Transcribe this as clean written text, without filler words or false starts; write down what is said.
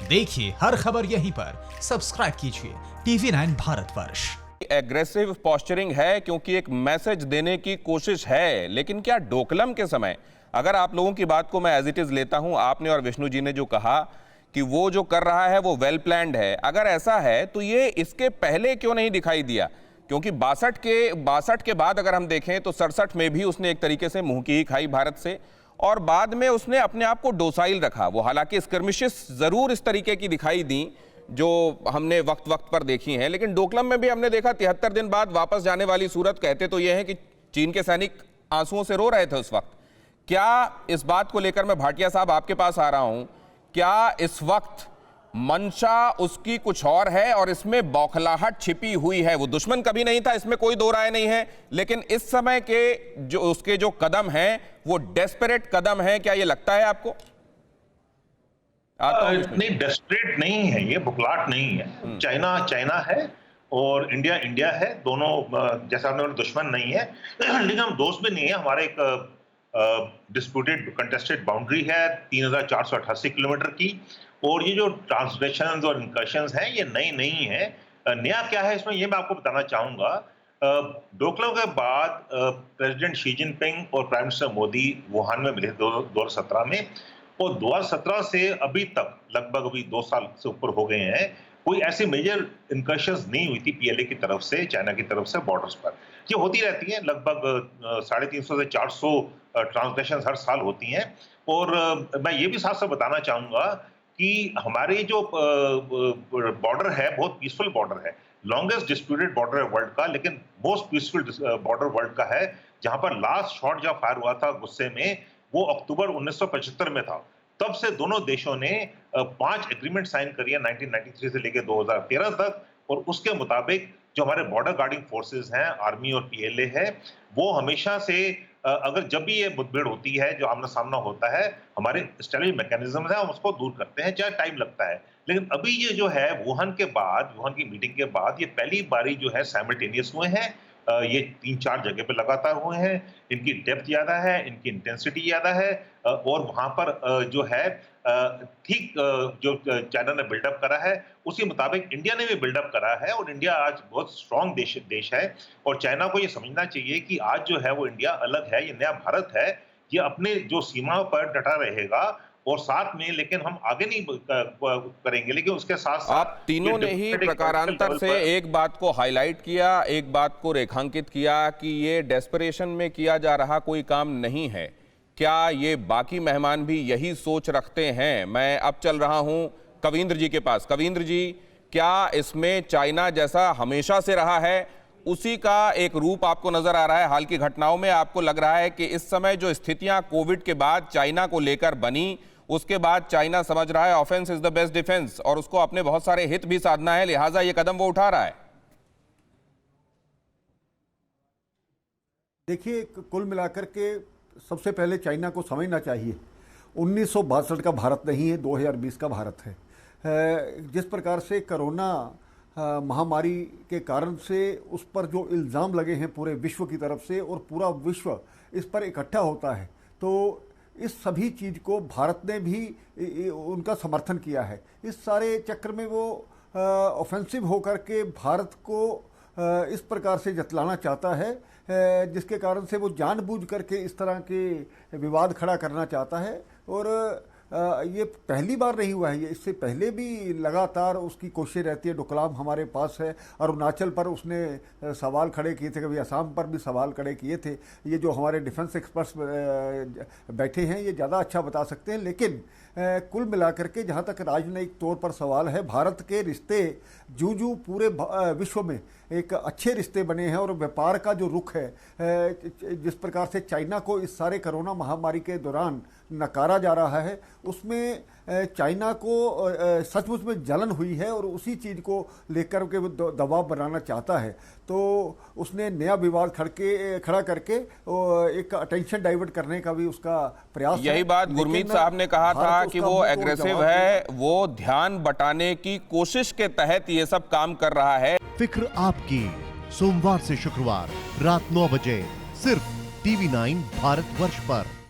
देखिए हर खबर यहीं पर, सब्सक्राइब कीजिए TV9 भारतवर्ष। एग्रेसिव पोस्चरिंग है क्योंकि एक मैसेज देने की कोशिश है, लेकिन क्या डोकलम के समय, अगर आप लोगों की बात को मैं एज इट इज लेता हूं, आपने और विष्णु जी ने जो कहा कि वो जो कर रहा है वो वेल प्लान्ड है, अगर ऐसा है तो ये इसके पहले क्यों नहीं दिखाई दिया? क्योंकि 62 के बाद अगर हम देखें तो 67 में भी उसने एक तरीके से मुंह की ही खाई भारत से, और बाद में उसने अपने आप को डोसाइल रखा। वो हालांकि स्कर्मिशेस जरूर इस तरीके की दिखाई दी जो हमने वक्त वक्त पर देखी हैं, लेकिन डोकलम में भी हमने देखा 73 दिन बाद वापस जाने वाली सूरत। कहते तो यह है कि चीन के सैनिक आंसुओं से रो रहे थे उस वक्त। क्या इस बात को लेकर, मैं भाटिया साहब आपके पास आ रहा हूं, क्या इस वक्त मंशा उसकी कुछ और है और इसमें बौखलाहट छिपी हुई है? वो दुश्मन कभी नहीं था, इसमें कोई दो राय नहीं है, लेकिन इस समय के जो उसके जो कदम हैं वो डेस्परेट कदम हैं, क्या ये लगता है आपको? नहीं, डेस्परेट नहीं है, ये बुखलाहट नहीं है। चाइना चाइना है और इंडिया इंडिया है, दोनों जैसा आपने बोला दुश्मन नहीं है लेकिन हम दोस्त भी नहीं है। हमारे एक डिस्प्यूटेड कंटेस्टेड बाउंड्री है 3488 किलोमीटर की, और ये जो ट्रांसग्रेशंस और इंकर्शंस हैं ये नई नहीं है। नया क्या है इसमें, ये मैं आपको बताना चाहूंगा। डोकलाम के बाद प्रेसिडेंट शी जिनपिंग और प्राइम मिनिस्टर मोदी वुहान में मिले 2017 में, और 2017 से अभी तक लगभग अभी 2 साल से ऊपर हो गए हैं, कोई ऐसी मेजर इंकर्शंस नहीं हुई थी पीएलए की तरफ से, चाइना की तरफ से बॉर्डर्स पर। ये होती रहती है, लगभग 350 से 400 ट्रांसग्रेशंस हर साल होती हैं। और मैं ये भी साथ साथ बताना चाहूंगा कि हमारे जो बॉर्डर है बहुत पीसफुल बॉर्डर है, लॉन्गेस्ट डिस्प्यूटेड बॉर्डर है वर्ल्ड का, लेकिन मोस्ट पीसफुल बॉर्डर वर्ल्ड का है। जहां पर लास्ट शॉट जब फायर हुआ था गुस्से में, वो अक्टूबर 1975 में था। तब से दोनों देशों ने 5 एग्रीमेंट साइन करी है 1993 से लेकर 2013 तक, और उसके मुताबिक जो हमारे बॉर्डर गार्डिंग फोर्सेस हैं, आर्मी और पीएलए है, वो हमेशा से अगर जब भी ये मुठभेड़ होती है, जो आमना सामना होता है, हमारे स्टैंडर्ड मैकेनिज्म है, हम उसको दूर करते हैं, चाहे टाइम लगता है। लेकिन अभी ये जो है वुहान के बाद, वुहान की मीटिंग के बाद, ये पहली बारी जो है साइमल्टेनियस हुए हैं। ये 3-4 जगह पे लगातार हुए हैं। इनकी डेप्थ ज्यादा है, इनकी इंटेंसिटी ज्यादा है, और वहां पर जो है ठीक जो चाइना ने बिल्डअप करा है उसी मुताबिक इंडिया ने भी बिल्डअप करा है, और इंडिया आज बहुत स्ट्रॉन्ग देश है। और चाइना को ये समझना चाहिए कि आज जो है वो इंडिया अलग है, ये नया भारत है। ये अपने जो सीमा पर डटा रहेगा और साथ में, लेकिन हम आगे नहीं करेंगे, लेकिन उसके साथ साथ आप तीनों ने ही प्रकारांतर से एक बात को हाईलाइट किया, एक बात को रेखांकित किया कि ये डेस्परेशन में किया जा रहा कोई काम नहीं है। क्या ये बाकी मेहमान भी यही सोच रखते हैं? मैं अब चल रहा हूं कविंद्र जी के पास। कविंद्र जी, क्या इसमें चाइना जैसा हमेशा से रहा है उसी का एक रूप आपको नजर आ रहा है? हाल की घटनाओं में आपको लग रहा है कि इस समय जो स्थितियां कोविड के बाद चाइना को लेकर बनी, उसके बाद चाइना समझ रहा है offence is the best defence, और उसको अपने बहुत सारे हित भी साधना है, लिहाजा ये कदम वो उठा रहा है? देखिए, कुल मिलाकर के सबसे पहले चाइना को समझना चाहिए 1962 का भारत नहीं है, 2020 का भारत है। जिस प्रकार से कोरोना महामारी के कारण से उस पर जो इल्ज़ाम लगे हैं पूरे विश्व की तरफ से, और पूरा विश्व इस पर इकट्ठा होता है, तो इस सभी चीज़ को भारत ने भी उनका समर्थन किया है। इस सारे चक्र में वो ऑफेंसिव होकर के भारत को इस प्रकार से जतलाना चाहता है, जिसके कारण से वो जानबूझ करके इस तरह के विवाद खड़ा करना चाहता है। और ये पहली बार नहीं हुआ है, ये इससे पहले भी लगातार उसकी कोशिश रहती है। डोकलाम हमारे पास है, अरुणाचल पर उसने सवाल खड़े किए थे, कभी असम पर भी सवाल खड़े किए थे। ये जो हमारे डिफेंस एक्सपर्ट्स बैठे हैं ये ज़्यादा अच्छा बता सकते हैं। लेकिन कुल मिलाकर के जहाँ तक राजनयिक तौर पर सवाल है, भारत के रिश्ते जूं पूरे विश्व में एक अच्छे रिश्ते बने हैं, और व्यापार का जो रुख है, जिस प्रकार से चाइना को इस सारे कोरोना महामारी के दौरान नकारा जा रहा है, उसमें चाइना को सचमुच में जलन हुई है, और उसी चीज़ को लेकर के वो दबाव बनाना चाहता है। तो उसने नया विवाद खड़ा करके एक अटेंशन डाइवर्ट करने का भी उसका प्रयास है। यही बात गुरमीत साहब ने कहा था कि वो एग्रेसिव है, वो ध्यान बटाने की कोशिश के तहत ये सब काम कर रहा है। फिक्र आपकी, सोमवार से शुक्रवार रात 9 बजे सिर्फ TV9 भारतवर्ष पर।